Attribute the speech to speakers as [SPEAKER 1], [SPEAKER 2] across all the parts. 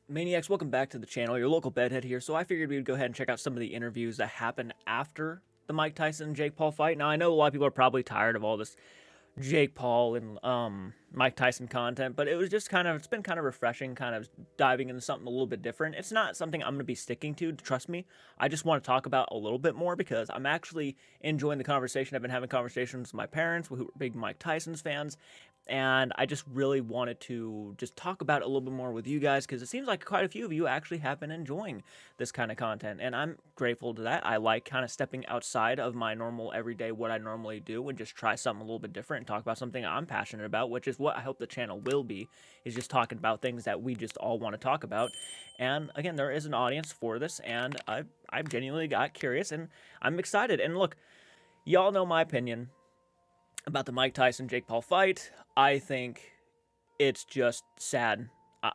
[SPEAKER 1] Maniacs, welcome back to the channel. Your local bedhead here. So I figured we would go ahead and check out some of the interviews that happened after the Mike Tyson and Jake Paul fight. Now I know a lot of people are probably tired of all this Jake Paul and Mike Tyson content, but it's been kind of refreshing, kind of diving into something a little bit different. It's not something I'm going to be sticking to, trust me. I just want to talk about a little bit more because I'm actually enjoying the conversation. I've been having conversations with my parents who are big Mike Tyson's fans, and I just really wanted to just talk about it a little bit more with you guys because it seems like quite a few of you actually have been enjoying this kind of content, and I'm grateful to that. I like kind of stepping outside of my normal everyday, what I normally do, and just try something a little bit different and talk about something I'm passionate about, which is what I hope the channel will be, is just talking about things that we just all want to talk about. And again, there is an audience for this, and I genuinely got curious, and I'm excited. And look, y'all know my opinion about the Mike Tyson Jake Paul fight. I think it's just sad.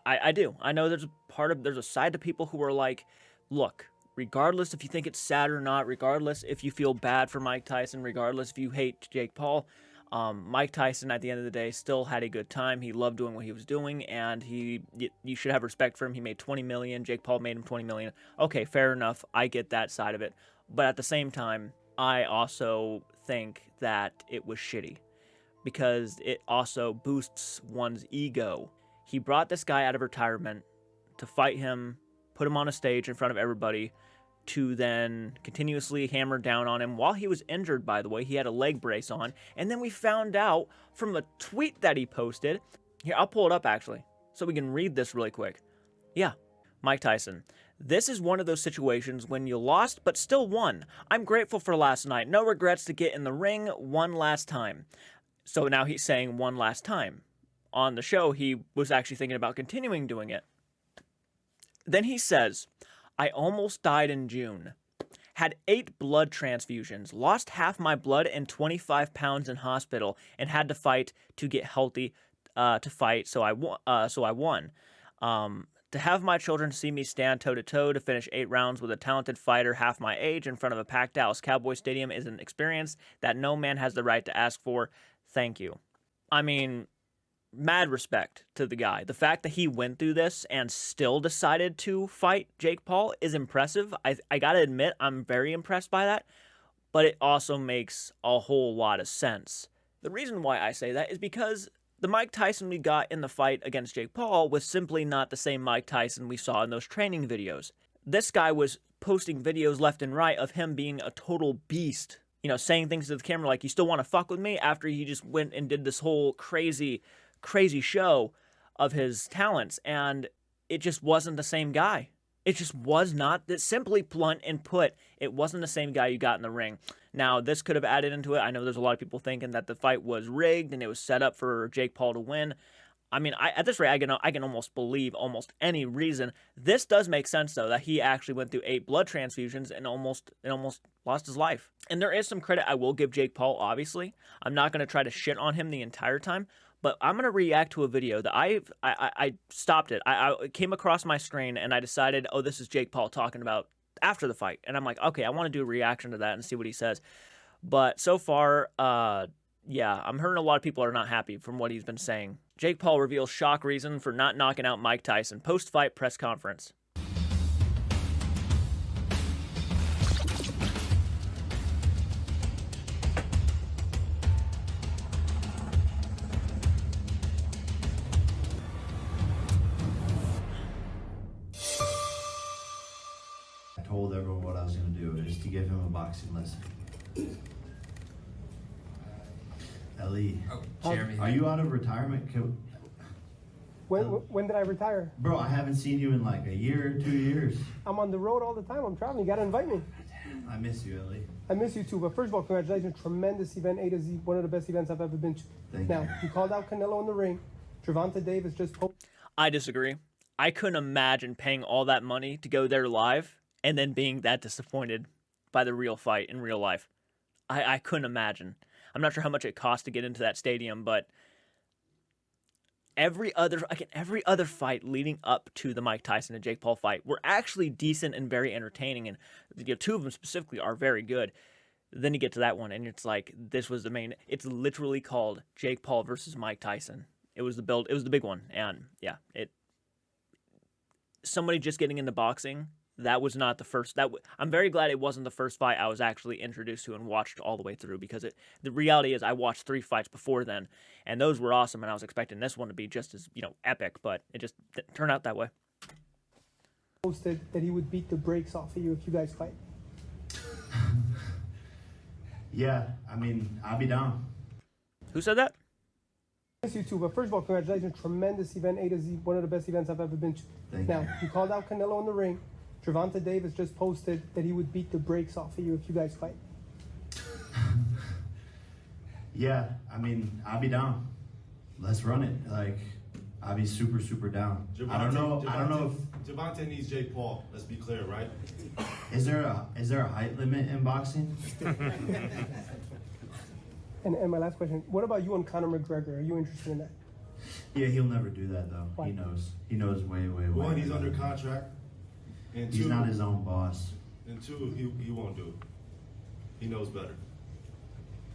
[SPEAKER 1] I do. I know there's a side to people who are like, look, regardless if you think it's sad or not, regardless if you feel bad for Mike Tyson, regardless if you hate Jake Paul, Mike Tyson at the end of the day still had a good time. He loved doing what he was doing, and you should have respect for him. He made 20 million. Jake Paul made him 20 million. Okay, fair enough. I get that side of it. But at the same time, I also think that it was shitty because it also boosts one's ego. He brought this guy out of retirement to fight him, put him on a stage in front of everybody, to then continuously hammer down on him while he was injured, by the way. He had a leg brace on. And then we found out from a tweet that he posted. Here, I'll pull it up actually, so we can read this really quick. Yeah, Mike Tyson. This is one of those situations when you lost but still won. I'm grateful for last night. No regrets to get in the ring one last time. So now he's saying one last time. On the show, he was actually thinking about continuing doing it. Then he says, I almost died in June. Had 8 blood transfusions, lost half my blood and 25 pounds in hospital, and had to fight to get healthy to fight, so I won. To have my children see me stand toe-to-toe to finish 8 rounds with a talented fighter half my age in front of a packed Dallas Cowboys stadium is an experience that no man has the right to ask for. Thank you. I mean, mad respect to the guy. The fact that he went through this and still decided to fight Jake Paul is impressive. I gotta admit, I'm very impressed by that, but it also makes a whole lot of sense. The reason why I say that is because the Mike Tyson we got in the fight against Jake Paul was simply not the same Mike Tyson we saw in those training videos. This guy was posting videos left and right of him being a total beast, you know, saying things to the camera like, you still want to fuck with me, after he just went and did this whole crazy show of his talents, and it just wasn't the same guy. It just was not. That simply blunt and put, it wasn't the same guy you got in the ring. Now, this could have added into it. I know there's a lot of people thinking that the fight was rigged and it was set up for Jake Paul to win. I mean, at this rate, I can almost believe almost any reason. This does make sense, though, that he actually went through 8 blood transfusions and almost lost his life. And there is some credit I will give Jake Paul, obviously. I'm not going to try to shit on him the entire time, but I'm going to react to a video that I stopped it. I came across my screen, and I decided, oh, this is Jake Paul talking about after the fight. And I'm like, okay, I want to do a reaction to that and see what he says. But so far, yeah, I'm hearing a lot of people are not happy from what he's been saying. Jake Paul reveals shock reason for not knocking out Mike Tyson. Post-fight press conference.
[SPEAKER 2] I told everyone what I was going to do, is to give him a boxing lesson. Ellie,
[SPEAKER 3] Jeremy,
[SPEAKER 2] are you out of retirement?
[SPEAKER 4] When did I retire?
[SPEAKER 2] Bro, I haven't seen you in like a year or 2 years.
[SPEAKER 4] I'm on the road all the time. I'm traveling. You gotta invite me.
[SPEAKER 2] I miss you, Ellie.
[SPEAKER 4] I miss you too. But first of all, congratulations. Tremendous event, A to Z. One of the best events I've ever been to.
[SPEAKER 2] Thank
[SPEAKER 4] now,
[SPEAKER 2] you.
[SPEAKER 4] you called out Canelo in the ring. Gervonta Davis just...
[SPEAKER 1] I disagree. I couldn't imagine paying all that money to go there live and then being that disappointed by the real fight in real life. I couldn't imagine. I'm not sure how much it cost to get into that stadium, but every other fight leading up to the Mike Tyson and Jake Paul fight were actually decent and very entertaining, and you know, 2 of them specifically are very good. Then you get to that one, and it's like, this was the main. It's literally called Jake Paul versus Mike Tyson. It was the big one, and yeah, somebody just getting into boxing, that was not the first. I'm very glad it wasn't the first fight I was actually introduced to and watched all the way through, because the reality is I watched 3 fights before then, and those were awesome, and I was expecting this one to be just as, epic, but it just didn't turn out that way.
[SPEAKER 4] Posted that he would beat the brakes off of you if you guys fight.
[SPEAKER 2] Yeah, I mean, I'll be down.
[SPEAKER 1] Who said that?
[SPEAKER 4] Yes, you too. But first of all, congratulations. Tremendous event, A to Z. One of the best events I've ever been to.
[SPEAKER 2] Thank
[SPEAKER 4] now,
[SPEAKER 2] you.
[SPEAKER 4] you called out Canelo in the ring. Gervonta Davis just posted that he would beat the brakes off of you if you guys fight.
[SPEAKER 2] Yeah, I mean, I'll be down. Let's run it. Like, I'll be super, super down. I don't know if
[SPEAKER 3] Gervonta needs Jake Paul. Let's be clear, right?
[SPEAKER 2] is there a height limit in boxing?
[SPEAKER 4] And my last question, what about you and Conor McGregor? Are you interested in that?
[SPEAKER 2] Yeah, he'll never do that though.
[SPEAKER 4] Why?
[SPEAKER 2] He knows. He knows way.
[SPEAKER 3] One, he's under contract. And
[SPEAKER 2] He's
[SPEAKER 3] two,
[SPEAKER 2] not his own boss.
[SPEAKER 3] And two, he won't do it. He knows better.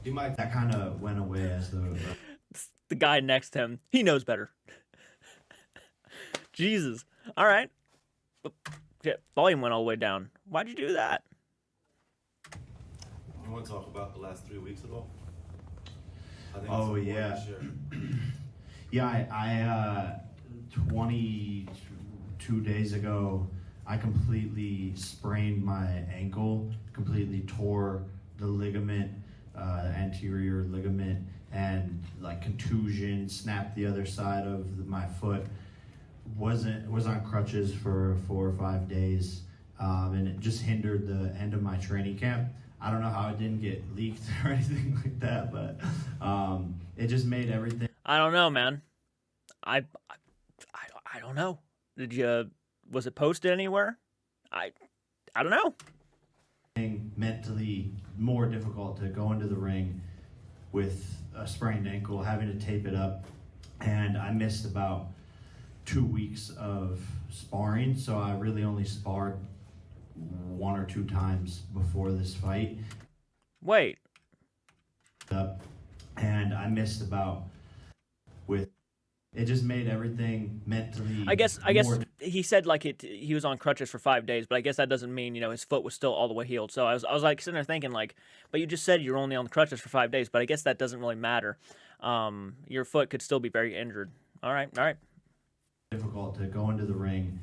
[SPEAKER 3] He might.
[SPEAKER 2] That kind of went away as
[SPEAKER 1] The guy next to him, he knows better. Jesus. All right. Shit, volume went all the way down. Why'd you do that?
[SPEAKER 3] You want to talk about the last 3 weeks ago? I think
[SPEAKER 2] Oh,
[SPEAKER 3] it's important
[SPEAKER 2] yeah.
[SPEAKER 3] to share.
[SPEAKER 2] Yeah, I 22 days ago, I completely sprained my ankle, completely tore the ligament, anterior ligament, and like contusion, snapped the other side of my foot. Was on crutches for 4 or 5 days, and it just hindered the end of my training camp. I don't know how it didn't get leaked or anything like that, but it just made everything.
[SPEAKER 1] I don't know, man. I don't know. Was it posted anywhere? I don't know.
[SPEAKER 2] Mentally more difficult to go into the ring with a sprained ankle, having to tape it up, and I missed about 2 weeks of sparring, so I really only sparred 1 or 2 times before this fight.
[SPEAKER 1] Wait.
[SPEAKER 2] And I missed about with it just made everything mentally.
[SPEAKER 1] I guess he said he was on crutches for 5 days, but I guess that doesn't mean his foot was still all the way healed. So I was like sitting there thinking but you just said you're only on the crutches for 5 days, but I guess that doesn't really matter. Your foot could still be very injured. All right.
[SPEAKER 2] Difficult to go into the ring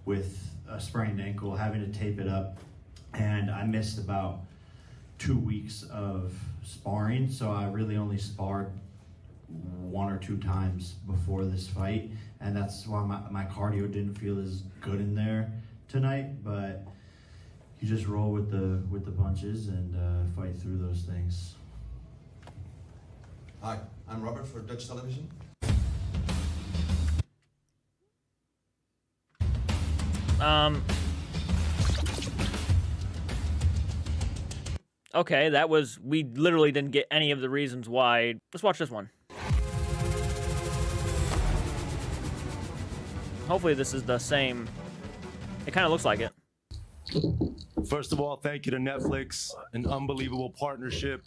[SPEAKER 2] with a sprained ankle, having to tape it up, and I missed about 2 weeks of sparring, so I really only sparred 1 or 2 times before this fight, and that's why my cardio didn't feel as good in there tonight. But you just roll with the punches and fight through those things.
[SPEAKER 5] Hi, I'm Robert for Dutch Television.
[SPEAKER 1] Okay, we literally didn't get any of the reasons why. Let's watch this one. Hopefully this is the same. It kind of looks like it.
[SPEAKER 3] First of all, thank you to Netflix, an unbelievable partnership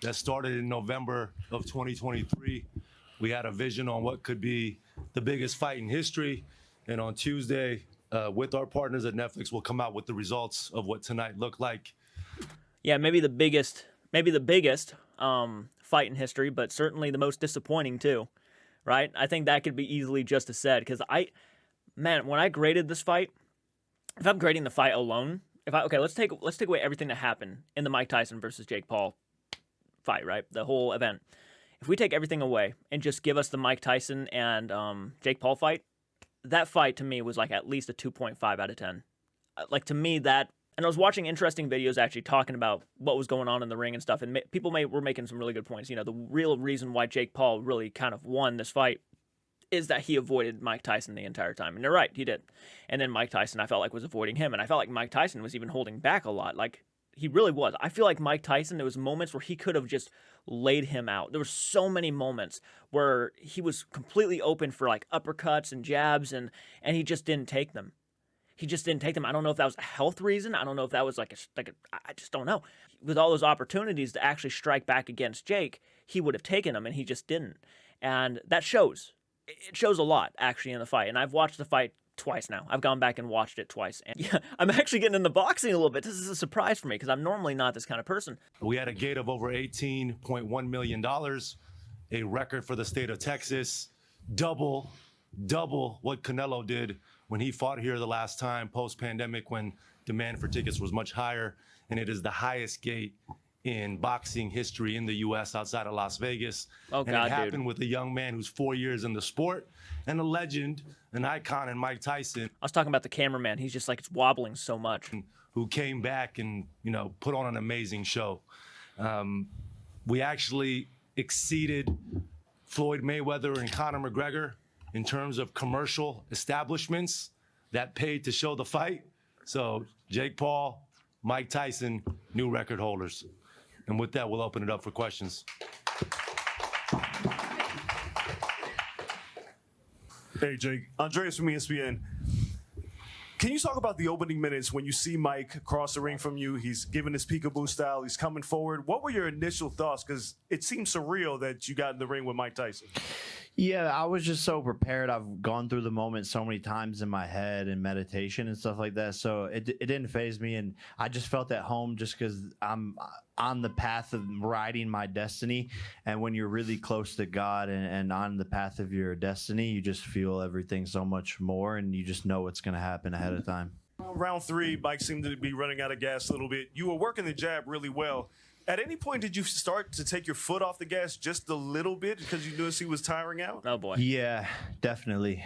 [SPEAKER 3] that started in November of 2023. We had a vision on what could be the biggest fight in history, and on Tuesday, with our partners at Netflix, we'll come out with the results of what tonight looked like.
[SPEAKER 1] Yeah, maybe the biggest fight in history, but certainly the most disappointing too, right? I think that could be easily just as said, because when I graded this fight, if I'm grading the fight alone, let's take away everything that happened in the Mike Tyson versus Jake Paul fight, right? The whole event. If we take everything away and just give us the Mike Tyson and Jake Paul fight, that fight to me was like at least a 2.5 out of 10. To me, and I was watching interesting videos actually talking about what was going on in the ring and stuff, and people were making some really good points. The real reason why Jake Paul really kind of won this fight is that he avoided Mike Tyson the entire time. And they're right, he did. And then Mike Tyson, I felt like, was avoiding him, and I felt like Mike Tyson was even holding back a lot. He really was. I feel like Mike Tyson, there was moments where he could have just laid him out. There were so many moments where he was completely open for uppercuts and jabs, and he just didn't take them. He just didn't take them. I don't know if that was a health reason. I don't know if that was I just don't know. With all those opportunities to actually strike back against Jake, he would have taken them, and he just didn't. And that shows. It shows a lot, actually, in the fight. And I've watched the fight twice now. I've gone back and watched it twice. And yeah, I'm actually getting into boxing a little bit. This is a surprise for me because I'm normally not this kind of person.
[SPEAKER 3] We had a gate of over $18.1 million, a record for the state of Texas, double what Canelo did when he fought here the last time post-pandemic when demand for tickets was much higher. And it is the highest gate in boxing history in the U.S. outside of Las Vegas.
[SPEAKER 1] Oh,
[SPEAKER 3] and
[SPEAKER 1] God,
[SPEAKER 3] it happened
[SPEAKER 1] dude.
[SPEAKER 3] with a young man who's 4 years in the sport and a legend, an icon in Mike Tyson.
[SPEAKER 1] I was talking about the cameraman. He's just like, it's wobbling so much.
[SPEAKER 3] Who came back and, put on an amazing show. We actually exceeded Floyd Mayweather and Conor McGregor in terms of commercial establishments that paid to show the fight. So Jake Paul, Mike Tyson, new record holders. And with that, we'll open it up for questions.
[SPEAKER 6] Hey, Jake. Andreas from ESPN. Can you talk about the opening minutes when you see Mike across the ring from you? He's giving his peekaboo style. He's coming forward. What were your initial thoughts? Because it seems surreal that you got in the ring with Mike Tyson.
[SPEAKER 7] Yeah, I was just so prepared. I've gone through the moment so many times in my head and meditation and stuff like that. So it didn't faze me. And I just felt at home just because I'm on the path of riding my destiny. And when you're really close to God and on the path of your destiny, you just feel everything so much more. And you just know what's going to happen ahead of time.
[SPEAKER 6] Round 3, Mike seemed to be running out of gas a little bit. You were working the jab really well. At any point, did you start to take your foot off the gas just a little bit because you noticed he was tiring out?
[SPEAKER 1] Oh, boy.
[SPEAKER 7] Yeah, definitely.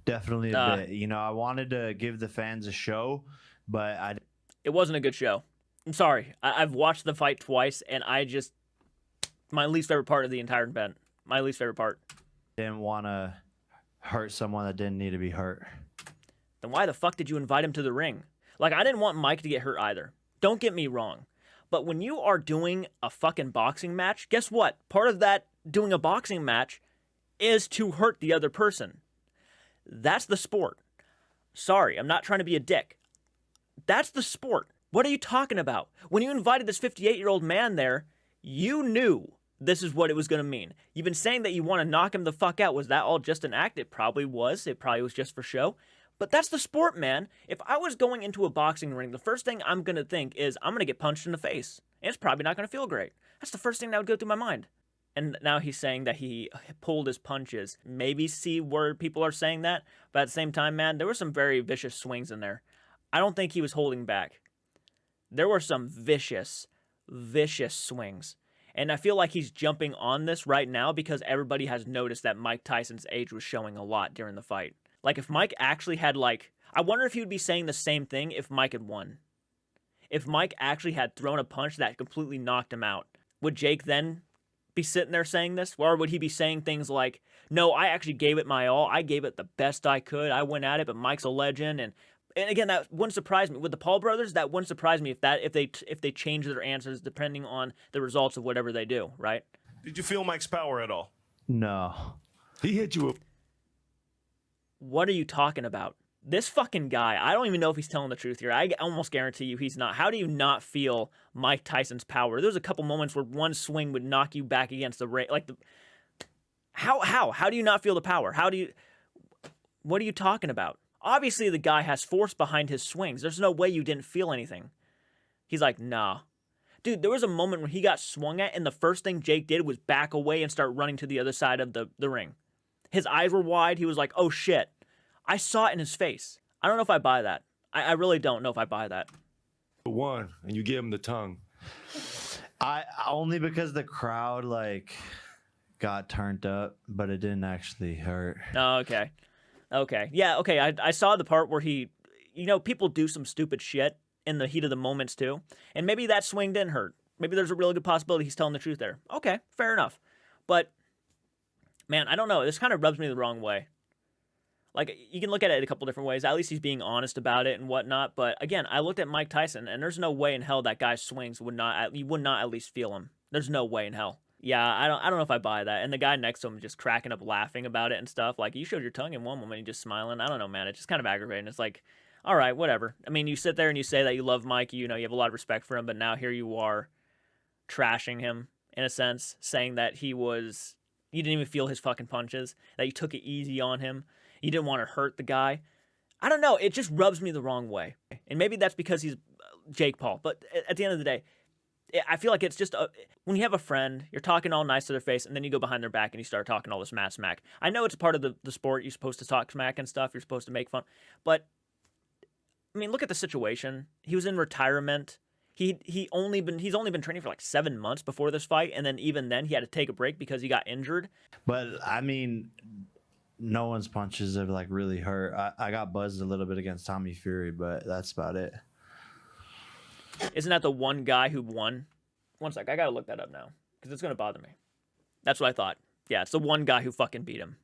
[SPEAKER 7] Definitely a bit. I wanted to give the fans a show, but
[SPEAKER 1] It wasn't a good show. I'm sorry. I've watched the fight twice, and my least favorite part of the entire event. My least favorite part.
[SPEAKER 7] didn't want to hurt someone that didn't need to be hurt.
[SPEAKER 1] Then why the fuck did you invite him to the ring? Like, I didn't want Mike to get hurt either. Don't get me wrong. But when you are doing a fucking boxing match, guess what? Part of that doing a boxing match is to hurt the other person. That's the sport. Sorry, I'm not trying to be a dick. That's the sport. What are you talking about? When you invited this 58-year-old man there, you knew this is what it was going to mean. You've been saying that you want to knock him the fuck out. Was that all just an act? It probably was. It probably was just for show. But that's the sport, man. If I was going into a boxing ring, the first thing I'm going to think is I'm going to get punched in the face. And it's probably not going to feel great. That's the first thing that would go through my mind. And now he's saying that he pulled his punches. Maybe see where people are saying that. But at the same time, man, there were some very vicious swings in there. I don't think he was holding back. There were some vicious swings. And I feel like he's jumping on this right now because everybody has noticed that Mike Tyson's age was showing a lot during the fight. Like, if Mike actually had, I wonder if he would be saying the same thing if Mike had won. If Mike actually had thrown a punch that completely knocked him out, would Jake then be sitting there saying this? Or would he be saying things like, no, I actually gave it my all. I gave it the best I could. I went at it, but Mike's a legend. And again, that wouldn't surprise me. With the Paul brothers, that wouldn't surprise me if they change their answers depending on the results of whatever they do, right?
[SPEAKER 6] Did you feel Mike's power at all?
[SPEAKER 7] No.
[SPEAKER 3] He hit you.
[SPEAKER 1] What are you talking about? This fucking guy, I don't even know if he's telling the truth here. I almost guarantee you he's not. How do you not feel Mike Tyson's power? There's a couple moments where one swing would knock you back against the ring. How do you not feel the power? What are you talking about? Obviously, the guy has force behind his swings. There's no way you didn't feel anything. He's like, nah. Dude, there was a moment when he got swung at, and the first thing Jake did was back away and start running to the other side of the ring. His eyes were wide. He was like, oh, shit. I saw it in his face. I don't know if I buy that. I really don't know if I buy that.
[SPEAKER 3] One, and you give him the tongue.
[SPEAKER 7] I only because the crowd got turned up, but it didn't actually hurt.
[SPEAKER 1] Oh, okay. Yeah, okay. I saw the part where he, people do some stupid shit in the heat of the moments too. And maybe that swing didn't hurt. Maybe there's a really good possibility he's telling the truth there. Okay, fair enough. But, man, I don't know. This kind of rubs me the wrong way. Like, you can look at it a couple different ways. At least he's being honest about it and whatnot. But, again, I looked at Mike Tyson, and there's no way in hell that guy's swings you would not at least feel him. There's no way in hell. Yeah, I don't know if I buy that. And the guy next to him just cracking up laughing about it and stuff. Like, you showed your tongue in one moment, and just smiling. I don't know, man. It's just kind of aggravating. It's like, all right, whatever. I mean, you sit there and you say that you love Mike. You have a lot of respect for him. But now here you are trashing him, in a sense, saying that you didn't even feel his fucking punches, that you took it easy on him. You didn't want to hurt the guy. I don't know. It just rubs me the wrong way. And maybe that's because he's Jake Paul. But at the end of the day, I feel like it's just when you have a friend, you're talking all nice to their face, and then you go behind their back and you start talking all this mad smack. I know it's part of the sport. You're supposed to talk smack and stuff. You're supposed to make fun. But, I mean, look at the situation. He was in retirement. He's only been training for like 7 months before this fight, and then even then he had to take a break because he got injured.
[SPEAKER 7] But, I mean, no one's punches have, like, really hurt. I got buzzed a little bit against Tommy Fury, but that's about it.
[SPEAKER 1] Isn't that the one guy who won? One sec, I gotta look that up now because it's gonna bother me. That's what I thought. Yeah, it's the one guy who fucking beat him,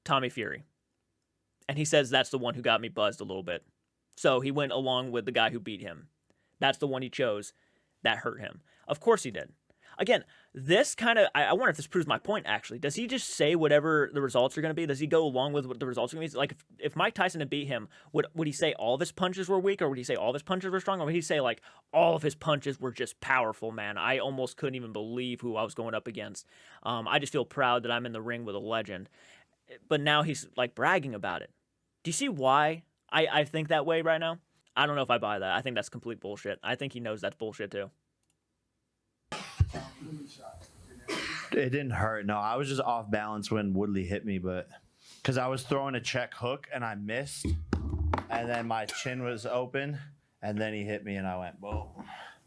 [SPEAKER 1] Tommy Fury. And he says that's the one who got me buzzed a little bit. So he went along with the guy who beat him. That's the one he chose. That hurt him. Of course he did. Again, this kind of, I wonder if this proves my point, actually. Does he just say whatever the results are going to be? Does he go along with what the results are going to be? Like, if Mike Tyson had beat him, would he say all of his punches were weak, or would he say all of his punches were strong, or would he say, like, all of his punches were just powerful, man? I almost couldn't even believe who I was going up against. I just feel proud that I'm in the ring with a legend. But now he's, like, bragging about it. Do you see why I think that way right now? I don't know if I buy that. I think that's complete bullshit. I think he knows that's bullshit, too.
[SPEAKER 7] It didn't hurt. No, I was just off balance when Woodley hit me, but because I was throwing a check hook and I missed, and then my chin was open, and then he hit me and I went boom.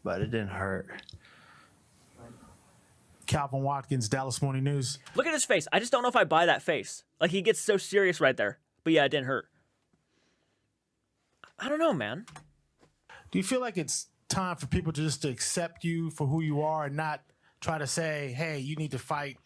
[SPEAKER 7] But it didn't hurt.
[SPEAKER 8] Calvin Watkins, Dallas Morning News.
[SPEAKER 1] Look at his face. I just don't know if I buy that face. Like, he gets so serious right there. But yeah, it didn't hurt. I don't know, man.
[SPEAKER 8] Do you feel like it's time for people to just accept you for who you are and not try to say, hey, you need to fight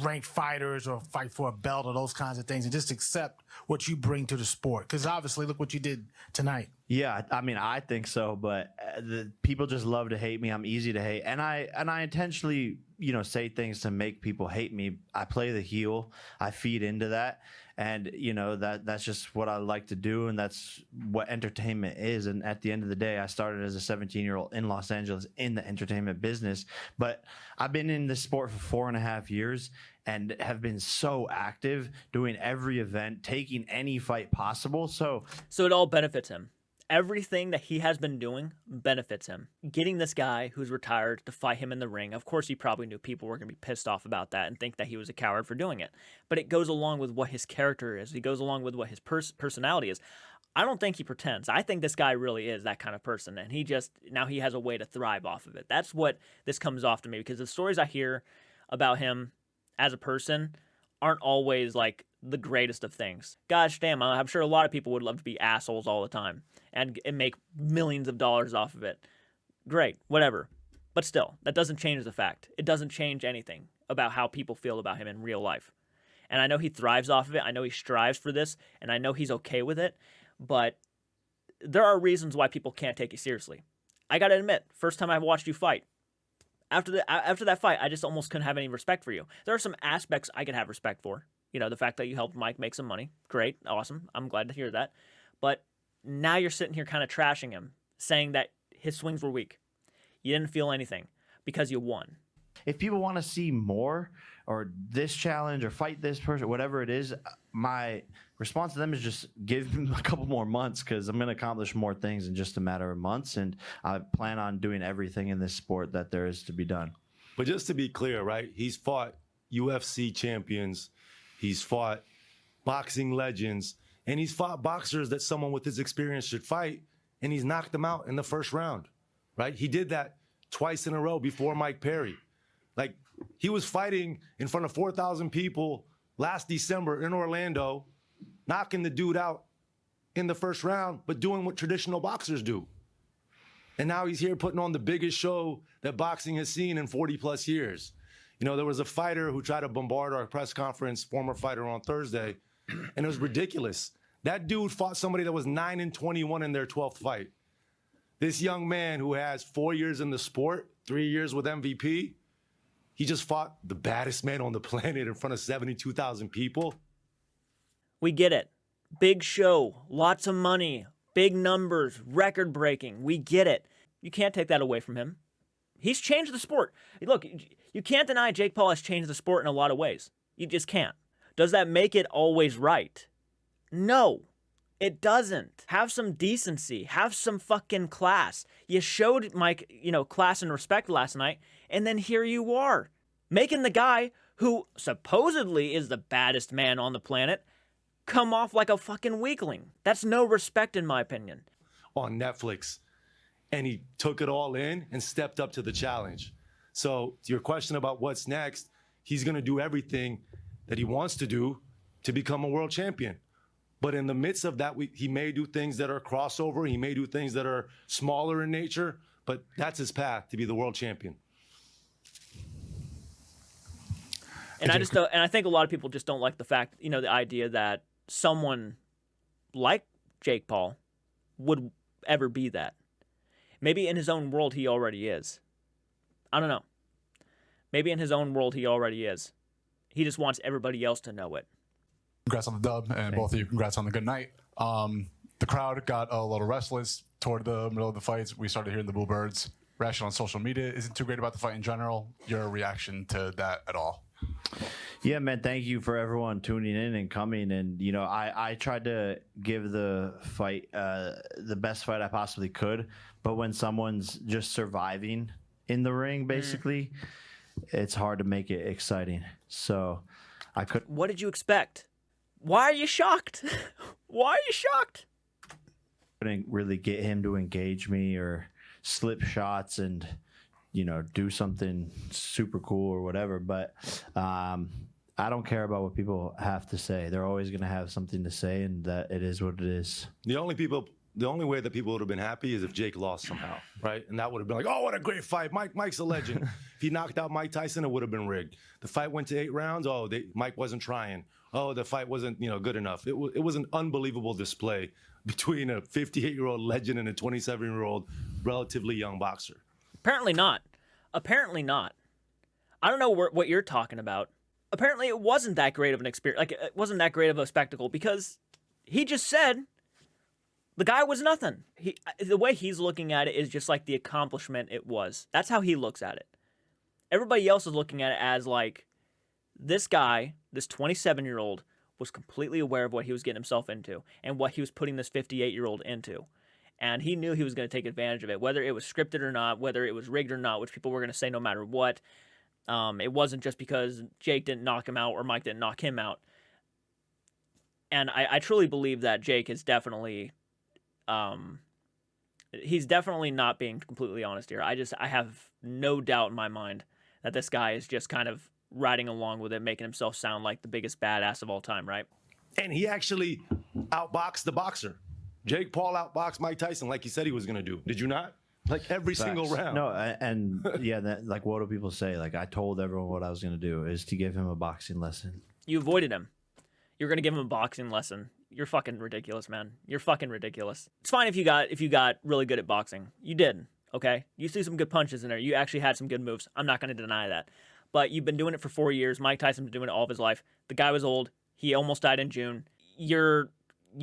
[SPEAKER 8] ranked fighters or fight for a belt or those kinds of things, and just accept what you bring to the sport? Because obviously, look what you did tonight.
[SPEAKER 7] Yeah, I mean, I think so, but the people just love to hate me. I'm easy to hate, and I intentionally, say things to make people hate me. I play the heel. I feed into that, and that's just what I like to do, and that's what entertainment is. And at the end of the day, I started as a 17-year-old in Los Angeles in the entertainment business, but I've been in this sport for 4.5 years and have been so active, doing every event, taking any fight possible. So
[SPEAKER 1] it all benefits him. Everything that he has been doing benefits him. Getting this guy who's retired to fight him in the ring, of course he probably knew people were going to be pissed off about that and think that he was a coward for doing it. But it goes along with what his character is. It goes along with what his personality is. I don't think he pretends. I think this guy really is that kind of person, and now he has a way to thrive off of it. That's what this comes off to me, because the stories I hear about him as a person aren't always like the greatest of things. Gosh damn, I'm sure a lot of people would love to be assholes all the time and make millions of dollars off of it. Great, whatever. But still, that doesn't change the fact. It doesn't change anything about how people feel about him in real life. And I know he thrives off of it. I know he strives for this, and I know he's okay with it. But there are reasons why people can't take you seriously. I gotta admit, first time I watched you fight, after that fight, I just almost couldn't have any respect for you. There are some aspects I could have respect for. The fact that you helped Mike make some money. Great. Awesome. I'm glad to hear that. But now you're sitting here kind of trashing him, saying that his swings were weak. You didn't feel anything because you won.
[SPEAKER 7] If people want to see more or this challenge or fight this person, whatever it is, my response to them is just give them a couple more months, because I'm going to accomplish more things in just a matter of months. And I plan on doing everything in this sport that there is to be done.
[SPEAKER 3] But just to be clear, right? He's fought UFC champions. He's fought boxing legends. And he's fought boxers that someone with his experience should fight. And he's knocked them out in the first round, right? He did that twice in a row before Mike Perry. Like, he was fighting in front of 4,000 people last December in Orlando, knocking the dude out in the first round, but doing what traditional boxers do. And now he's here putting on the biggest show that boxing has seen in 40 plus years. There was a fighter who tried to bombard our press conference, former fighter, on Thursday, and it was ridiculous. That dude fought somebody that was 9-21 in their 12th fight. This young man who has 4 years in the sport, 3 years with MVP, he just fought the baddest man on the planet in front of 72,000 people.
[SPEAKER 1] We get it. Big show, lots of money, big numbers, record breaking. We get it. You can't take that away from him. He's changed the sport. Look, you can't deny Jake Paul has changed the sport in a lot of ways. You just can't. Does that make it always right? No. It doesn't. Have some decency. Have some fucking class. You showed Mike, class and respect last night, and then here you are, making the guy who supposedly is the baddest man on the planet come off like a fucking weakling. That's no respect, in my opinion.
[SPEAKER 3] On Netflix, and he took it all in and stepped up to the challenge. So to your question about what's next, he's going to do everything that he wants to do to become a world champion. But in the midst of that, he may do things that are crossover. He may do things that are smaller in nature, but that's his path to be the world champion.
[SPEAKER 1] And I think a lot of people just don't like the fact, the idea that someone like Jake Paul would ever be that. Maybe in his own world he already is. I don't know. Maybe in his own world he already is. He just wants everybody else to know it.
[SPEAKER 9] Congrats on the dub, and both of you, congrats on the good night. The crowd got a little restless toward the middle of the fights. We started hearing the boo birds. Reaction on social media isn't too great about the fight in general. Your reaction to that at all?
[SPEAKER 7] Yeah, man, thank you for everyone tuning in and coming. And, I tried to give the fight the best fight I possibly could. But when someone's just surviving in the ring, basically, it's hard to make it exciting. So I could.
[SPEAKER 1] What did you expect? Why are you shocked? Why are you shocked?
[SPEAKER 7] Couldn't really get him to engage me or slip shots and, do something super cool or whatever. But I don't care about what people have to say. They're always going to have something to say, and that it is what it is.
[SPEAKER 3] The only way that people would have been happy is if Jake lost somehow, right? And that would have been like, oh, what a great fight. Mike's a legend. If he knocked out Mike Tyson, it would have been rigged. The fight went to 8 rounds. Oh, Mike wasn't trying. Oh, the fight wasn't, good enough. It was an unbelievable display between a 58-year-old legend and a 27-year-old relatively young boxer.
[SPEAKER 1] Apparently not. I don't know what you're talking about. Apparently it wasn't that great of an experience. Like, it wasn't that great of a spectacle because he just said the guy was nothing. The way he's looking at it is just like the accomplishment it was. That's how he looks at it. Everybody else is looking at it as like, this guy, this 27-year-old, was completely aware of what he was getting himself into and what he was putting this 58-year-old into. And he knew he was going to take advantage of it, whether it was scripted or not, whether it was rigged or not, which people were going to say no matter what. It wasn't just because Jake didn't knock him out or Mike didn't knock him out. And I truly believe that Jake is definitely, he's definitely not being completely honest here. I have no doubt in my mind that this guy is just kind of riding along with it, making himself sound like the biggest badass of all time, right?
[SPEAKER 3] And he actually outboxed the boxer. Jake Paul outboxed Mike Tyson like he said he was going to do. Did you not? Like every single round.
[SPEAKER 7] No, and yeah, like what do people say? Like I told everyone what I was going to do is to give him a boxing lesson.
[SPEAKER 1] You avoided him. You're going to give him a boxing lesson. You're fucking ridiculous, man. You're fucking ridiculous. It's fine if you got really good at boxing. You did, okay? You threw some good punches in there. You actually had some good moves. I'm not going to deny that. But you've been doing it for 4 years. Mike Tyson's been doing it all of his life. The guy was old. He almost died in June. You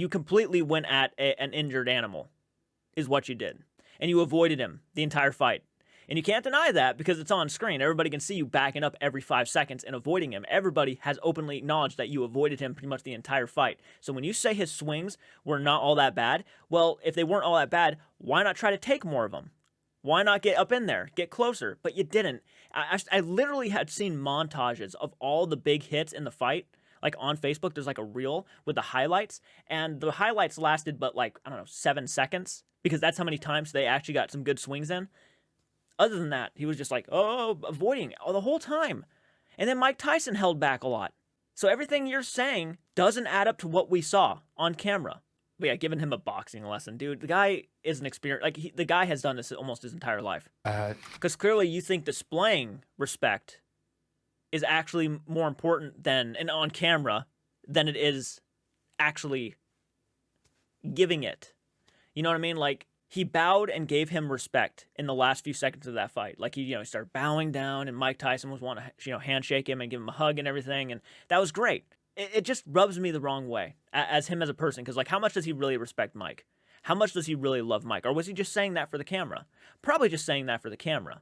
[SPEAKER 1] completely went at an injured animal is what you did. And you avoided him the entire fight. And you can't deny that because it's on screen. Everybody can see you backing up every 5 seconds and avoiding him. Everybody has openly acknowledged that you avoided him pretty much the entire fight. So when you say his swings were not all that bad, well, if they weren't all that bad, why not try to take more of them? Why not get up in there, get closer? But you didn't. I literally had seen montages of all the big hits in the fight. Like on Facebook, there's like a reel with the highlights. And the highlights lasted but 7 seconds. Because that's how many times they actually got some good swings in. Other than that, he was just like, avoiding it the whole time. And then Mike Tyson held back a lot. So everything you're saying doesn't add up to what we saw on camera. But yeah, giving him a boxing lesson, dude. The guy is an experience. The guy has done this almost his entire life. Because clearly you think displaying respect is actually more important and on camera than it is actually giving it. You know what I mean? Like, he bowed and gave him respect in the last few seconds of that fight. Like, he started bowing down, and Mike Tyson was wanting to, handshake him and give him a hug and everything, and that was great. It just rubs me the wrong way as him as a person, because, how much does he really respect Mike? How much does he really love Mike? Or was he just saying that for the camera? Probably just saying that for the camera,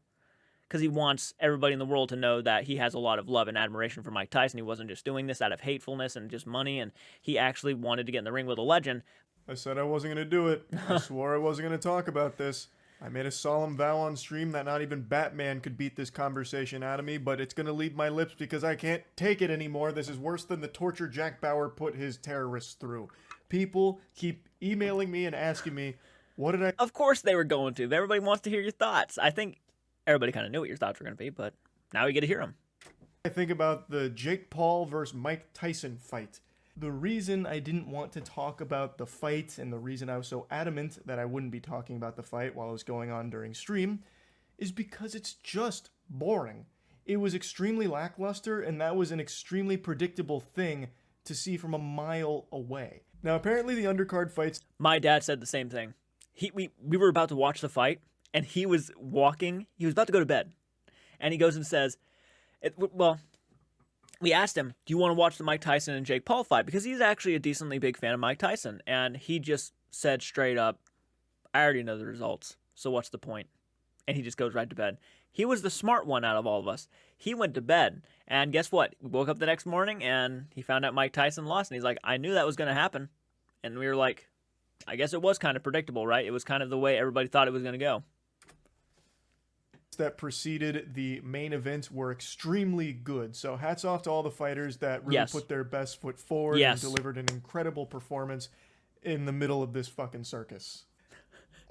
[SPEAKER 1] because he wants everybody in the world to know that he has a lot of love and admiration for Mike Tyson. He wasn't just doing this out of hatefulness and just money, and he actually wanted to get in the ring with a legend.
[SPEAKER 10] I said I wasn't going to do it. I swore I wasn't going to talk about this. I made a solemn vow on stream that not even Batman could beat this conversation out of me, but it's going to leave my lips because I can't take it anymore. This is worse than the torture Jack Bauer put his terrorists through. People keep emailing me and asking me, what did I...
[SPEAKER 1] Of course they were going to. Everybody wants to hear your thoughts. I think everybody kind of knew what your thoughts were going to be, but now we get to hear them.
[SPEAKER 10] I think about the Jake Paul versus Mike Tyson fight. The reason I didn't want to talk about the fight and the reason I was so adamant that I wouldn't be talking about the fight while it was going on during stream is because it's just boring. It was extremely lackluster, and that was an extremely predictable thing to see from a mile away. Now, apparently the undercard fights...
[SPEAKER 1] My dad said the same thing. We were about to watch the fight, and he was walking. He was about to go to bed. And he goes and says, we asked him, do you want to watch the Mike Tyson and Jake Paul fight? Because he's actually a decently big fan of Mike Tyson. And he just said straight up, I already know the results, so what's the point? And he just goes right to bed. He was the smart one out of all of us. He went to bed, and guess what? We woke up the next morning, and he found out Mike Tyson lost. And he's like, I knew that was going to happen. And we were like, I guess it was kind of predictable, right? It was kind of the way everybody thought it was going to go.
[SPEAKER 10] That preceded the main event were extremely good. So hats off to all the fighters that really put their best foot forward and delivered an incredible performance in the middle of this fucking circus.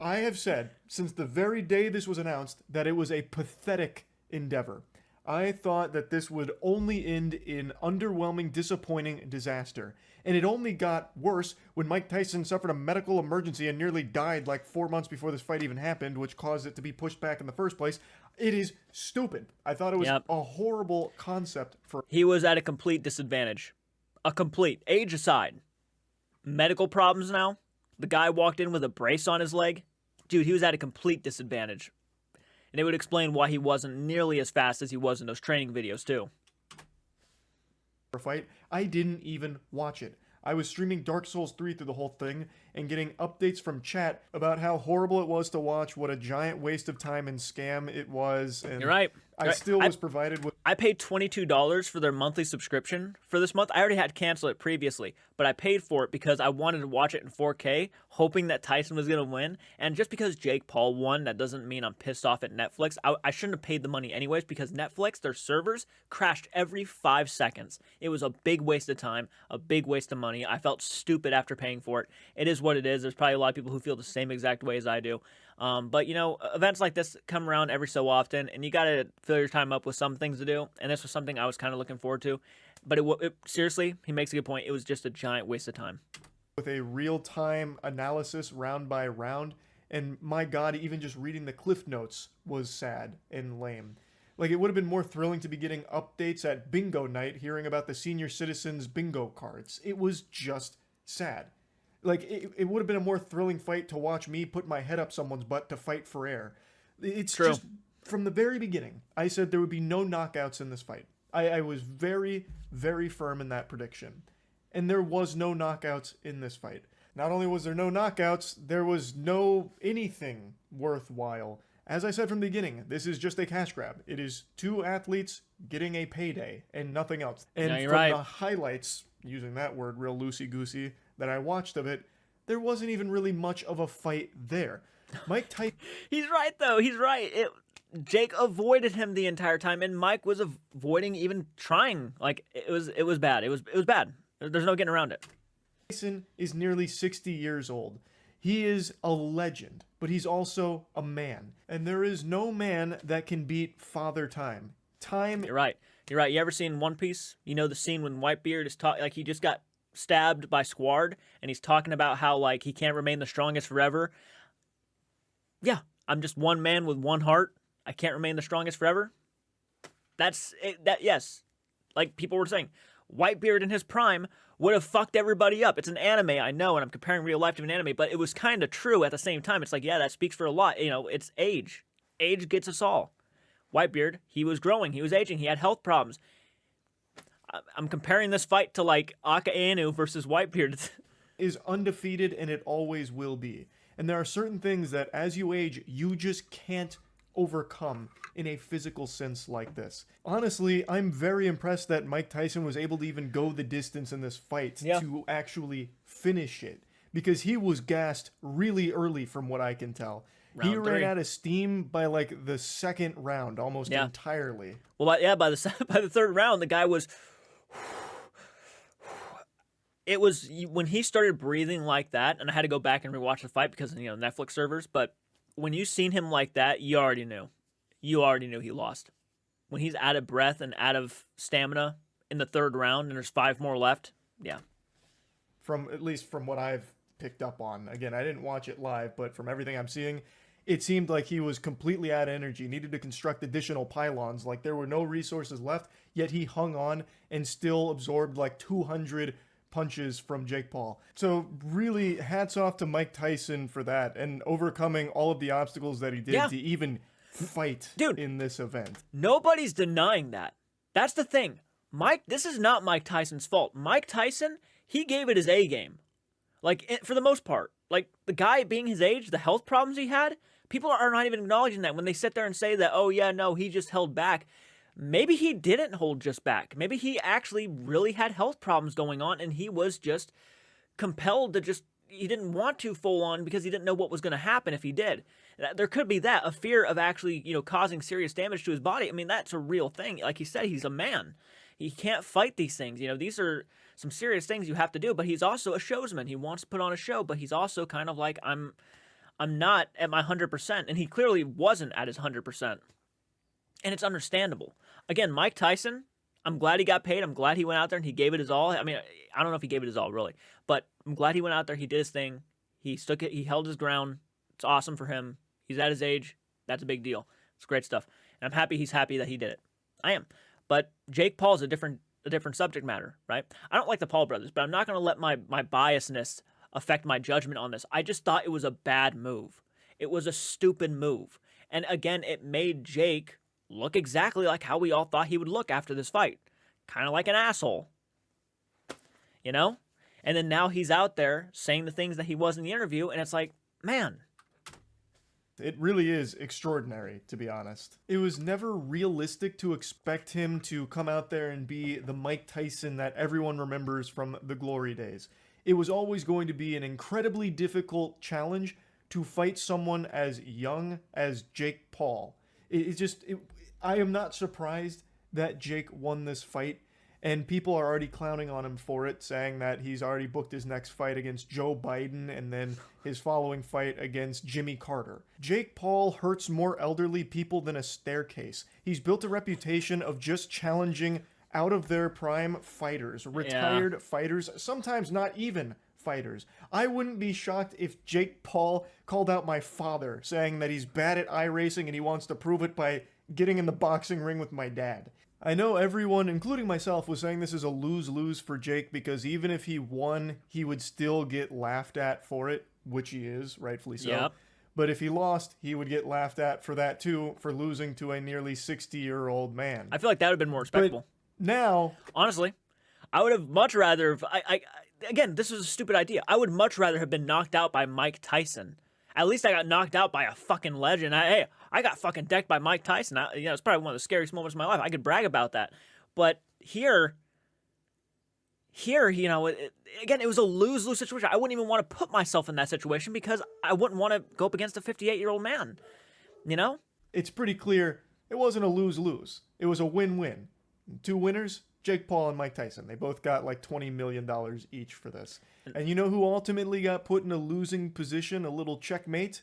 [SPEAKER 10] I have said since the very day this was announced that it was a pathetic endeavor. I thought that this would only end in underwhelming, disappointing disaster. And it only got worse when Mike Tyson suffered a medical emergency and nearly died like 4 months before this fight even happened, which caused it to be pushed back in the first place. It is stupid. I thought it was a horrible concept for...
[SPEAKER 1] He was at a complete disadvantage. A complete. Age aside. Medical problems now. The guy walked in with a brace on his leg. Dude, he was at a complete disadvantage. And it would explain why he wasn't nearly as fast as he was in those training videos, too.
[SPEAKER 10] Fight. I didn't even watch it. I was streaming Dark Souls 3 through the whole thing and getting updates from chat about how horrible it was to watch, what a giant waste of time and scam it was. And
[SPEAKER 1] you're right.
[SPEAKER 10] I still was provided with...
[SPEAKER 1] I paid $22 for their monthly subscription for this month. I already had to cancel it previously, but I paid for it because I wanted to watch it in 4K, hoping that Tyson was going to win. And just because Jake Paul won, that doesn't mean I'm pissed off at Netflix. I shouldn't have paid the money anyways because Netflix, their servers, crashed every 5 seconds. It was a big waste of time, a big waste of money. I felt stupid after paying for it. It is what it is. There's probably a lot of people who feel the same exact way as I do. But, you know, events like this come around every so often, and you got to fill your time up with some things to do, and this was something I was kind of looking forward to. But seriously, he makes a good point. It was just a giant waste of time.
[SPEAKER 10] With a real-time analysis round by round, and my God, even just reading the cliff notes was sad and lame. Like, it would have been more thrilling to be getting updates at bingo night, hearing about the senior citizens bingo cards. It was just sad. Like, it would have been a more thrilling fight to watch me put my head up someone's butt to fight for air. It's
[SPEAKER 1] true.
[SPEAKER 10] Just, from the very beginning, I said there would be no knockouts in this fight. I was very, very firm in that prediction. And there was no knockouts in this fight. Not only was there no knockouts, there was no anything worthwhile. As I said from the beginning, this is just a cash grab. It is two athletes getting a payday and nothing else. And
[SPEAKER 1] no, you're
[SPEAKER 10] from
[SPEAKER 1] right.
[SPEAKER 10] the highlights, using that word real loosey-goosey, that I watched of it, there wasn't even really much of a fight there. Mike Tyson...
[SPEAKER 1] He's right, though. He's right. Jake avoided him the entire time, and Mike was avoiding even trying. Like, it was bad. It was bad. There's no getting around it.
[SPEAKER 10] Tyson is nearly 60 years old. He is a legend, but he's also a man. And there is no man that can beat Father Time. Time...
[SPEAKER 1] You're right. You're right. You ever seen One Piece? You know the scene when Whitebeard is like he just got stabbed by Squard, and he's talking about how, like, he can't remain the strongest forever. Yeah, I'm just one man with one heart. I can't remain the strongest forever. That's it. Yes. Like people were saying, Whitebeard in his prime would have fucked everybody up. It's an anime, I know, and I'm comparing real life to an anime, but it was kind of true at the same time. It's like, yeah, that speaks for a lot. You know, it's age. Age gets us all. Whitebeard, he was growing. He was aging. He had health problems. I'm comparing this fight to, like, Aka Inu versus Whitebeard.
[SPEAKER 10] is undefeated, and it always will be. And there are certain things that, as you age, you just can't overcome in a physical sense like this. Honestly, I'm very impressed that Mike Tyson was able to even go the distance in this fight to actually finish it. because he was gassed really early from what I can tell. He
[SPEAKER 1] Round
[SPEAKER 10] ran
[SPEAKER 1] 3.
[SPEAKER 10] out of steam by like the second round almost entirely.
[SPEAKER 1] Well, by the third round, the guy was. It was when he started breathing like that, and I had to go back and rewatch the fight because of, Netflix servers. But when you seen him like that, you already knew. You already knew he lost. When he's out of breath and out of stamina in the third round, and there's 5 more left, yeah.
[SPEAKER 10] At least from what I've picked up on. Again, I didn't watch it live, but from everything I'm seeing, it seemed like he was completely out of energy, needed to construct additional pylons. Like there were no resources left, yet he hung on and still absorbed like 200 punches from Jake Paul. So really hats off to Mike Tyson for that and overcoming all of the obstacles that he did to even fight in this event.
[SPEAKER 1] Nobody's denying that. That's the thing. This is not Mike Tyson's fault. Mike Tyson, he gave it his A game. Like, for the most part. Like, the guy being his age, the health problems he had, people are not even acknowledging that when they sit there and say that, oh yeah, no, he just held back. Maybe he didn't hold just back. Maybe he actually really had health problems going on and he was just compelled to he didn't want to full on because he didn't know what was going to happen if he did. There could be a fear of actually, causing serious damage to his body. I mean, that's a real thing. Like he said, he's a man. He can't fight these things. These are some serious things you have to do, but he's also a showsman. He wants to put on a show, but he's also kind of like, I'm not at my 100%, and he clearly wasn't at his 100%. And it's understandable. Again, Mike Tyson, I'm glad he got paid. I'm glad he went out there and he gave it his all. I mean, I don't know if he gave it his all, really. But I'm glad he went out there. He did his thing. He stuck it. He held his ground. It's awesome for him. He's at his age. That's a big deal. It's great stuff. And I'm happy he's happy that he did it. I am. But Jake Paul's a different subject matter, right? I don't like the Paul brothers, but I'm not going to let my biasness affect my judgment on this. I just thought it was a bad move. It was a stupid move. And again, it made Jake look exactly like how we all thought he would look after this fight. Kind of like an asshole. And then now he's out there saying the things that he was in the interview, and it's like, man.
[SPEAKER 10] It really is extraordinary, to be honest. It was never realistic to expect him to come out there and be the Mike Tyson that everyone remembers from the glory days. It was always going to be an incredibly difficult challenge to fight someone as young as Jake Paul. I am not surprised that Jake won this fight, and people are already clowning on him for it, saying that he's already booked his next fight against Joe Biden and then his following fight against Jimmy Carter. Jake Paul hurts more elderly people than a staircase. He's built a reputation of just challenging out of their prime fighters, retired fighters, sometimes not even fighters. I wouldn't be shocked if Jake Paul called out my father, saying that he's bad at iRacing and he wants to prove it by getting in the boxing ring with my dad. I know everyone, including myself, was saying this is a lose-lose for Jake because even if he won, he would still get laughed at for it, which he is, rightfully so.
[SPEAKER 1] Yep.
[SPEAKER 10] But if he lost, he would get laughed at for that too, for losing to a nearly 60-year-old man.
[SPEAKER 1] I feel like that would have been more respectable.
[SPEAKER 10] But now,
[SPEAKER 1] honestly, I would have much rather. Again, this was a stupid idea. I would much rather have been knocked out by Mike Tyson. At least I got knocked out by a fucking legend. I got fucking decked by Mike Tyson. It's probably one of the scariest moments of my life. I could brag about that. But here, again, it was a lose-lose situation. I wouldn't even want to put myself in that situation because I wouldn't want to go up against a 58-year-old man.
[SPEAKER 10] It's pretty clear it wasn't a lose-lose. It was a win-win. 2 winners, Jake Paul and Mike Tyson. They both got like $20 million each for this. And you know who ultimately got put in a losing position, a little checkmate?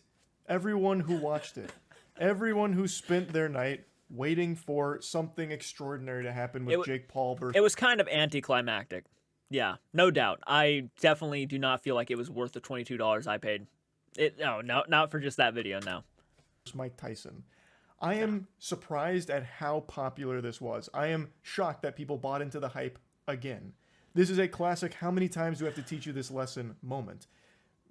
[SPEAKER 10] Everyone who watched it. Everyone who spent their night waiting for something extraordinary to happen with Jake Paul versus...
[SPEAKER 1] It was kind of anticlimactic. Yeah, no doubt. I definitely do not feel like it was worth the $22 I paid. No, not for just that video, no.
[SPEAKER 10] Mike Tyson. I am surprised at how popular this was. I am shocked that people bought into the hype again. This is a classic how many times do I have to teach you this lesson moment.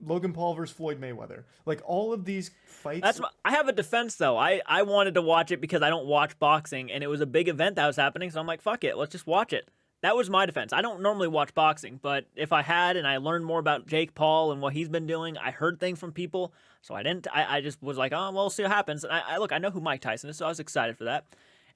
[SPEAKER 10] Logan Paul versus Floyd Mayweather. Like all of these fights...
[SPEAKER 1] I have a defense though. I wanted to watch it because I don't watch boxing and it was a big event that was happening, so I'm like, fuck it, let's just watch it. That was my defense. I don't normally watch boxing, but if I had and I learned more about Jake Paul and what he's been doing, I heard things from people, so I just was like, oh, well, we'll see what happens. And I know who Mike Tyson is, so I was excited for that.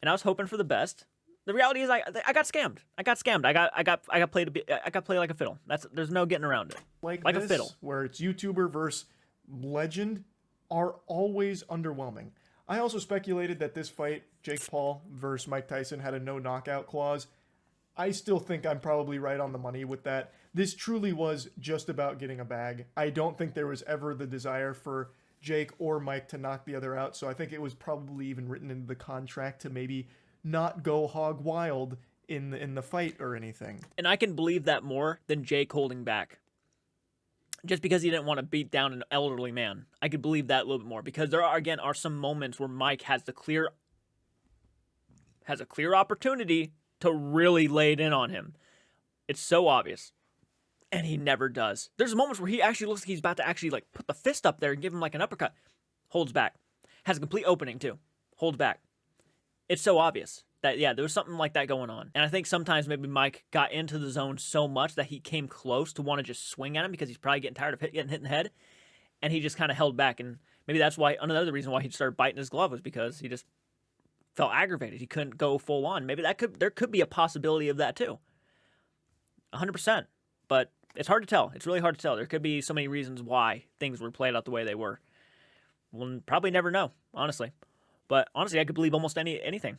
[SPEAKER 1] And I was hoping for the best. The reality is, I got scammed. I got scammed. I got played. I got played like a fiddle. There's no getting around it.
[SPEAKER 10] Like
[SPEAKER 1] a
[SPEAKER 10] this,
[SPEAKER 1] fiddle.
[SPEAKER 10] where it's YouTuber versus legend, are always underwhelming. I also speculated that this fight, Jake Paul versus Mike Tyson, had a no knockout clause. I still think I'm probably right on the money with that. This truly was just about getting a bag. I don't think there was ever the desire for Jake or Mike to knock the other out, so I think it was probably even written into the contract to maybe not go hog wild in the fight or anything.
[SPEAKER 1] And I can believe that more than Jake holding back. Just because he didn't want to beat down an elderly man. I could believe that a little bit more, because there are some moments where Mike has a clear opportunity to really lay it in on him. It's so obvious. And he never does. There's moments where he actually looks like he's about to actually like put the fist up there and give him like an uppercut. Holds back. Has a complete opening too. Holds back. It's so obvious that, yeah, there was something like that going on. And I think sometimes maybe Mike got into the zone so much that he came close to want to just swing at him because he's probably getting tired of getting hit in the head. And he just kind of held back. And maybe that's why, another reason why he started biting his glove was because he just felt aggravated. He couldn't go full on. Maybe there could be a possibility of that too. 100%. But it's hard to tell. It's really hard to tell. There could be so many reasons why things were played out the way they were. We'll probably never know, honestly. But honestly, I could believe almost anything.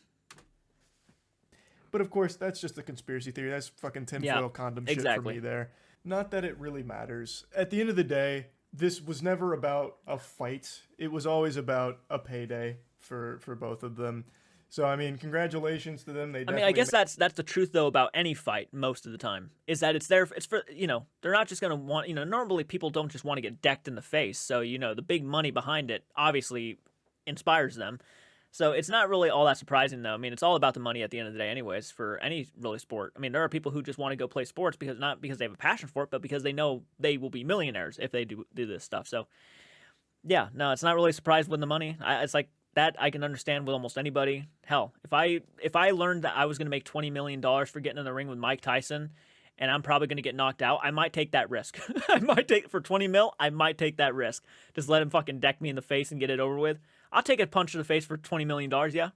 [SPEAKER 10] But of course, that's just a conspiracy theory. That's fucking tinfoil condom shit for me there. Not that it really matters. At the end of the day, this was never about a fight. It was always about a payday for both of them. So, I mean, congratulations to them.
[SPEAKER 1] I guess that's the truth, though, about any fight most of the time, is that it's for, they're not just going to want, normally people don't just want to get decked in the face. So, the big money behind it obviously inspires them. So it's not really all that surprising, though. I mean, it's all about the money at the end of the day anyways for any really sport. I mean, there are people who just want to go play sports not because they have a passion for it, but because they know they will be millionaires if they do this stuff. So, yeah, no, it's not really a surprise with the money. It's like that I can understand with almost anybody. Hell, if I learned that I was going to make $20 million for getting in the ring with Mike Tyson and I'm probably going to get knocked out, I might take that risk. For 20 mil, I might take that risk. Just let him fucking deck me in the face and get it over with. I'll take a punch to the face for $20 million, yeah.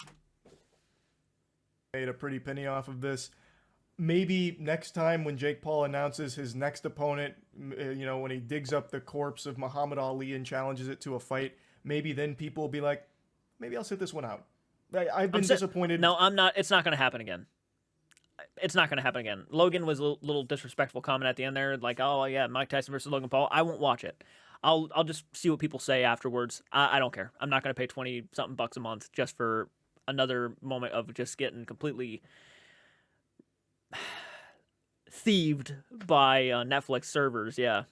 [SPEAKER 10] Made a pretty penny off of this. Maybe next time when Jake Paul announces his next opponent, when he digs up the corpse of Muhammad Ali and challenges it to a fight, maybe then people will be like, maybe I'll sit this one out. I've been disappointed.
[SPEAKER 1] No, I'm not. It's not going to happen again. It's not going to happen again. Logan was a little disrespectful comment at the end there, like, oh, yeah, Mike Tyson versus Logan Paul. I won't watch it. I'll just see what people say afterwards. I don't care. I'm not going to pay 20-something bucks a month just for another moment of just getting completely thieved by Netflix servers, yeah.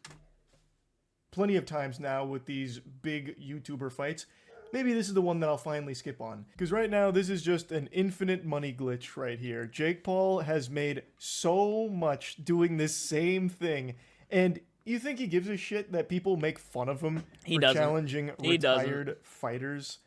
[SPEAKER 10] Plenty of times now with these big YouTuber fights. Maybe this is the one that I'll finally skip on. Because right now, this is just an infinite money glitch right here. Jake Paul has made so much doing this same thing. And you think he gives a shit that people make fun of him for challenging retired fighters?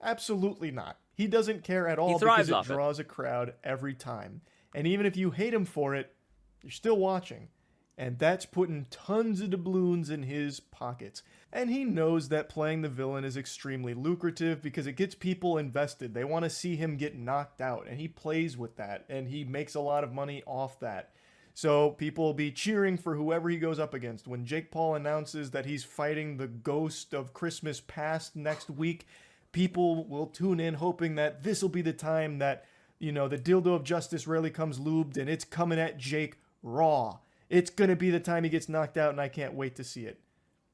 [SPEAKER 10] Absolutely not. He doesn't care at all because it draws a crowd every time. And even if you hate him for it, you're still watching. And that's putting tons of doubloons in his pockets. And he knows that playing the villain is extremely lucrative because it gets people invested. They want to see him get knocked out, and he plays with that, and he makes a lot of money off that. So people will be cheering for whoever he goes up against. When Jake Paul announces that he's fighting the ghost of Christmas past next week, people will tune in hoping that this will be the time that, the dildo of justice rarely comes lubed, and it's coming at Jake raw. It's going to be the time he gets knocked out, and I can't wait to see it.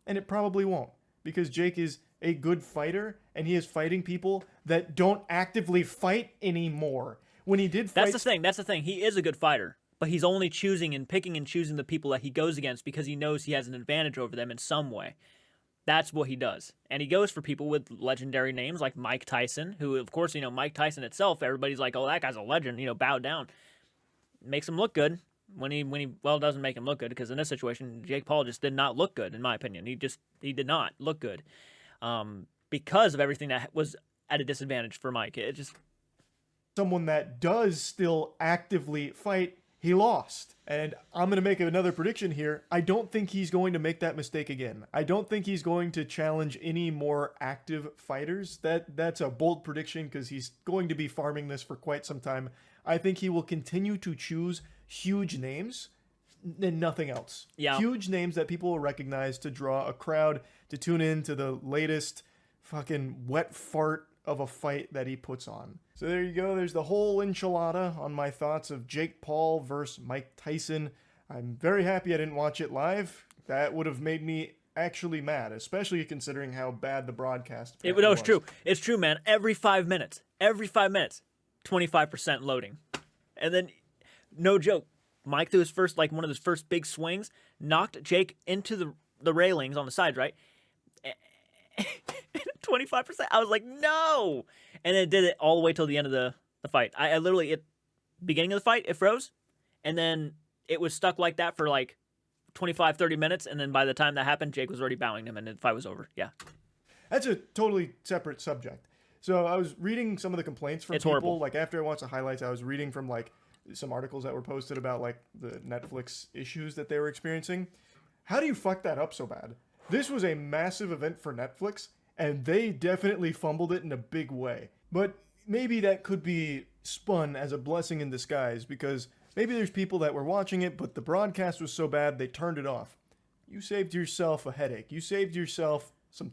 [SPEAKER 10] And it probably won't, because Jake is a good fighter, and he is fighting people that don't actively fight anymore. When he did fight...
[SPEAKER 1] That's the thing. He is a good fighter, but he's only picking and choosing the people that he goes against because he knows he has an advantage over them in some way. That's what he does. And he goes for people with legendary names like Mike Tyson, who, of course, Mike Tyson itself, everybody's like, oh, that guy's a legend, bow down. Makes him look good. When he doesn't make him look good, because in this situation, Jake Paul just did not look good, in my opinion. He did not look good because of everything that was at a disadvantage for Mike. It just...
[SPEAKER 10] Someone that does still actively fight He lost. And I'm going to make another prediction here. I don't think he's going to make that mistake again. I don't think he's going to challenge any more active fighters. That's a bold prediction because he's going to be farming this for quite some time. I think he will continue to choose huge names and nothing else.
[SPEAKER 1] Yeah.
[SPEAKER 10] Huge names that people will recognize to draw a crowd to tune in to the latest fucking wet fart of a fight that he puts on. So there you go. There's the whole enchilada on my thoughts of Jake Paul versus Mike Tyson. I'm very happy I didn't watch it live. That would have made me actually mad, especially considering how bad the broadcast was.
[SPEAKER 1] It's true. It's true, man. Every 5 minutes, 25% loading. And then, no joke, Mike threw his first, like one of his first big swings, knocked Jake into the railings on the sides, right? 25%. I was like, no. And it did it all the way till the end of the fight. I literally, beginning of the fight, it froze. And then it was stuck like that for like 25, 30 minutes. And then by the time that happened, Jake was already bowing him and the fight was over. Yeah.
[SPEAKER 10] That's a totally separate subject. So I was reading some of the complaints from people.
[SPEAKER 1] Horrible.
[SPEAKER 10] Like after I watched the highlights, I was reading from like some articles that were posted about like the Netflix issues that they were experiencing. How do you fuck that up so bad? This was a massive event for Netflix, and they definitely fumbled it in a big way. But maybe that could be spun as a blessing in disguise, because maybe there's people that were watching it, but the broadcast was so bad they turned it off. You saved yourself a headache. You saved yourself some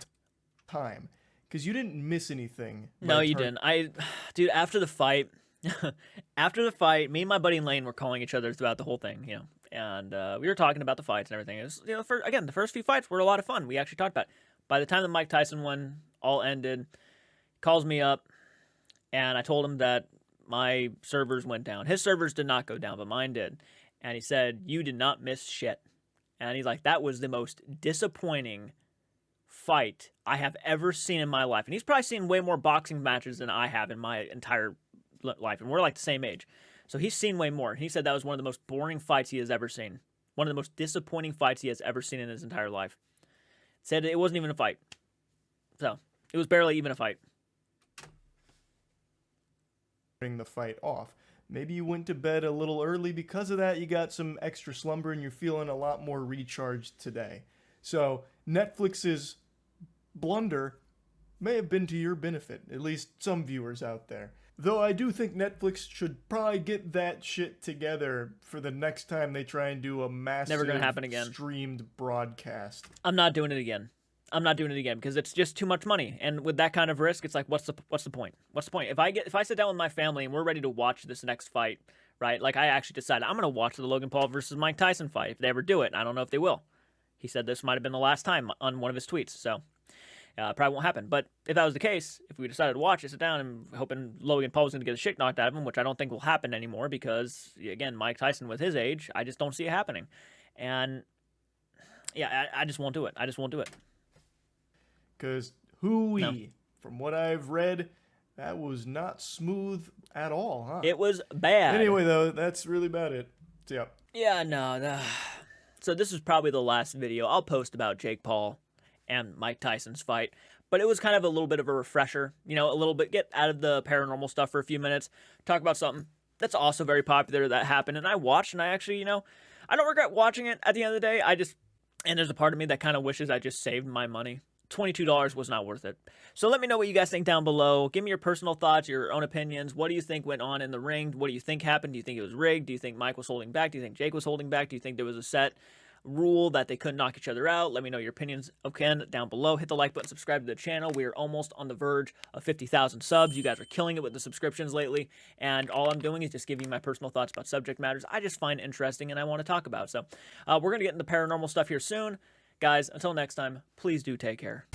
[SPEAKER 10] time, because you didn't miss anything.
[SPEAKER 1] No, you didn't. Dude, after the fight, me and my buddy Lane were calling each other throughout the whole thing, you know. And we were talking about the fights and everything. It was, you know, the first few fights were a lot of fun. We actually talked about it. By the time the Mike Tyson one all ended, he calls me up, and I told him that my servers went down. His servers did not go down, but mine did. And he said, "You did not miss shit." And he's like, "That was the most disappointing fight I have ever seen in my life." And he's probably seen way more boxing matches than I have in my entire life. And we're like the same age. So he's seen way more. He said that was one of the most boring fights he has ever seen. One of the most disappointing fights he has ever seen in his entire life. Said it wasn't even a fight. So, it was barely even a fight.
[SPEAKER 10] The fight off. Maybe you went to bed a little early because of that. You got some extra slumber and you're feeling a lot more recharged today. So, Netflix's blunder may have been to your benefit, at least some viewers out there. Though I do think Netflix should probably get that shit together for the next time they try and do a massive
[SPEAKER 1] Never gonna happen again.
[SPEAKER 10] Streamed broadcast.
[SPEAKER 1] I'm not doing it again. Because it's just too much money. And with that kind of risk, it's like, what's the point? What's the point? If I sit down with my family and we're ready to watch this next fight, right? Like I actually decided I'm gonna watch the Logan Paul versus Mike Tyson fight if they ever do it. I don't know if they will. He said this might have been the last time on one of his tweets, so probably won't happen. But if that was the case, if we decided to watch it, sit down and hoping Logan Paul was going to get the shit knocked out of him, which I don't think will happen anymore because, again, Mike Tyson with his age, I just don't see it happening. And, yeah, I just won't do it.
[SPEAKER 10] Because from what I've read, that was not smooth at all, huh?
[SPEAKER 1] It was bad.
[SPEAKER 10] Anyway, though, that's really about it. So,
[SPEAKER 1] yeah. No. So this is probably the last video I'll post about Jake Paul and Mike Tyson's fight, but it was kind of a little bit of a refresher, you know, a little bit, get out of the paranormal stuff for a few minutes, talk about something that's also very popular that happened, and I watched, and I actually, you know, I don't regret watching it at the end of the day. And there's a part of me that kind of wishes I just saved my money. $22 was not worth it. So let me know what you guys think down below. Give me your personal thoughts, your own opinions. What do you think went on in the ring? What do you think happened? Do you think it was rigged? Do you think Mike was holding back? Do you think Jake was holding back? Do you think there was a set rule that they couldn't knock each other out? Let me know your opinions again down below. Hit the like button, subscribe to the channel. We are almost on the verge of 50,000 subs. You guys are killing it with the subscriptions lately, and all I'm doing is just giving my personal thoughts about subject matters I just find interesting and I want to talk about. So we're gonna get into paranormal stuff here soon, guys. Until next time, please do take care.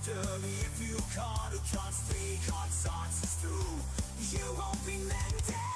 [SPEAKER 11] If you can't speak, answers through, you won't be meant.